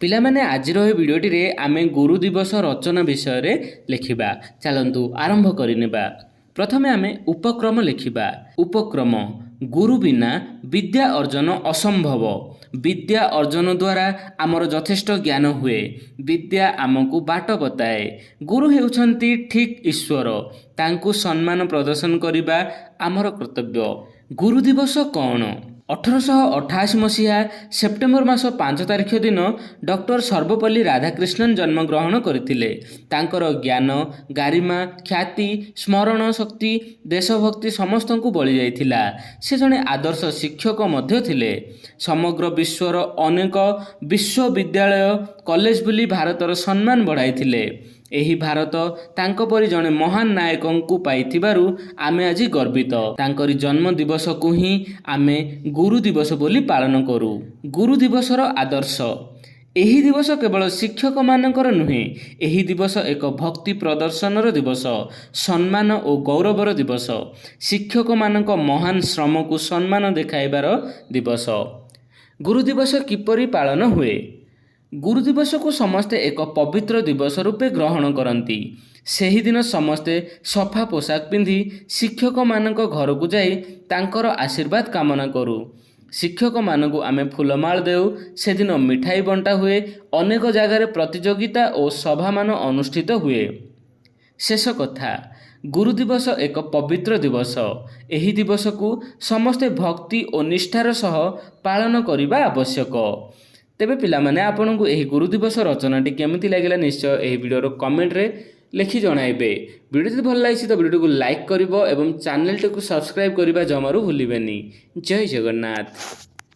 ପିଲାମାନେ ଆଜିର ଏହି ଭିଡ଼ିଓଟିରେ ଆମେ ଗୁରୁ ଦିବସ ରଚନା ବିଷୟରେ ଲେଖିବା। ଚାଲନ୍ତୁ ଆରମ୍ଭ କରିନେବା। ପ୍ରଥମେ ଆମେ ଉପକ୍ରମ ଲେଖିବା। ଉପକ୍ରମ ଗୁରୁ ବିନା ବିଦ୍ୟା ଅର୍ଜନ ଅସମ୍ଭବ। ବିଦ୍ୟା ଅର୍ଜନ ଦ୍ୱାରା ଆମର ଯଥେଷ୍ଟ ଜ୍ଞାନ ହୁଏ। ବିଦ୍ୟା ଆମକୁ ବାଟ ବତାଏ। ଗୁରୁ ହେଉଛନ୍ତି ଠିକ୍ ଈଶ୍ୱର। ତାଙ୍କୁ ସମ୍ମାନ ପ୍ରଦର୍ଶନ କରିବା ଆମର କର୍ତ୍ତବ୍ୟ। ଗୁରୁ ଦିବସ କ'ଣ? 1888 ମସିହା ସେପ୍ଟେମ୍ବର ମାସ 5 ତାରିଖ ଦିନ ଡକ୍ଟର ସର୍ବପଲ୍ଲୀ ରାଧାକ୍ରିଷ୍ଣନ ଜନ୍ମଗ୍ରହଣ କରିଥିଲେ। ତାଙ୍କର ଜ୍ଞାନ, ଗାରିମା, ଖ୍ୟାତି, ସ୍ମରଣ ଶକ୍ତି, ଦେଶଭକ୍ତି ସମସ୍ତଙ୍କୁ ବଳି ଯାଇଥିଲା। ସେ ଜଣେ ଆଦର୍ଶ ଶିକ୍ଷକ ମଧ୍ୟ ଥିଲେ। ସମଗ୍ର ବିଶ୍ୱର ଅନେକ ବିଶ୍ୱବିଦ୍ୟାଳୟ, କଲେଜ ବୁଲି ଭାରତର ସମ୍ମାନ ବଢ଼ାଇଥିଲେ। ଏହି ଭାରତ ତାଙ୍କ ପରି ଜଣେ ମହାନ ନାୟକଙ୍କୁ ପାଇଥିବାରୁ ଆମେ ଆଜି ଗର୍ବିତ। ତାଙ୍କରି ଜନ୍ମ ଦିବସକୁ ହିଁ ଆମେ ଗୁରୁ ଦିବସ ବୋଲି ପାଳନ କରୁ। ଗୁରୁ ଦିବସର ଆଦର୍ଶ। ଏହି ଦିବସ କେବଳ ଶିକ୍ଷକମାନଙ୍କର ନୁହେଁ, ଏହି ଦିବସ ଏକ ଭକ୍ତି ପ୍ରଦର୍ଶନର ଦିବସ, ସମ୍ମାନ ଓ ଗୌରବର ଦିବସ, ଶିକ୍ଷକମାନଙ୍କ ମହାନ ଶ୍ରମକୁ ସମ୍ମାନ ଦେଖାଇବାର ଦିବସ। ଗୁରୁ ଦିବସ କିପରି ପାଳନ ହୁଏ? ଗୁରୁ ଦିବସକୁ ସମସ୍ତେ ଏକ ପବିତ୍ର ଦିବସ ରୂପେ ଗ୍ରହଣ କରନ୍ତି। ସେହିଦିନ ସମସ୍ତେ ସଫା ପୋଷାକ ପିନ୍ଧି ଶିକ୍ଷକମାନଙ୍କ ଘରକୁ ଯାଇ ତାଙ୍କର ଆଶୀର୍ବାଦ କାମନା କରୁ। ଶିକ୍ଷକମାନଙ୍କୁ ଆମେ ଫୁଲମାଳ ଦେଉ। ସେଦିନ ମିଠାଇ ବଣ୍ଟା ହୁଏ। ଅନେକ ଜାଗାରେ ପ୍ରତିଯୋଗିତା ଓ ସଭାମାନ ଅନୁଷ୍ଠିତ ହୁଏ। ଶେଷ କଥା, ଗୁରୁ ଦିବସ ଏକ ପବିତ୍ର ଦିବସ। ଏହି ଦିବସକୁ ସମସ୍ତେ ଭକ୍ତି ଓ ନିଷ୍ଠାର ସହ ପାଳନ କରିବା ଆବଶ୍ୟକ। ତେବେ ପିଲାମାନେ, ଆପଣଙ୍କୁ ଏହି ଗୁରୁ ଦିବସ ରଚନାଟି କେମିତି ଲାଗିଲା ନିଶ୍ଚୟ ଏହି ଭିଡ଼ିଓର କମେଣ୍ଟରେ ଲେଖି ଜଣାଇବେ। ଭିଡ଼ିଓ ଯଦି ଭଲ ଲାଗିଛି ତ ଭିଡ଼ିଓଟିକୁ ଲାଇକ୍ କରିବ ଏବଂ ଚ୍ୟାନେଲଟିକୁ ସବସ୍କ୍ରାଇବ୍ କରିବା ଜମାରୁ ଭୁଲିବେନି। ଜୟ ଜଗନ୍ନାଥ।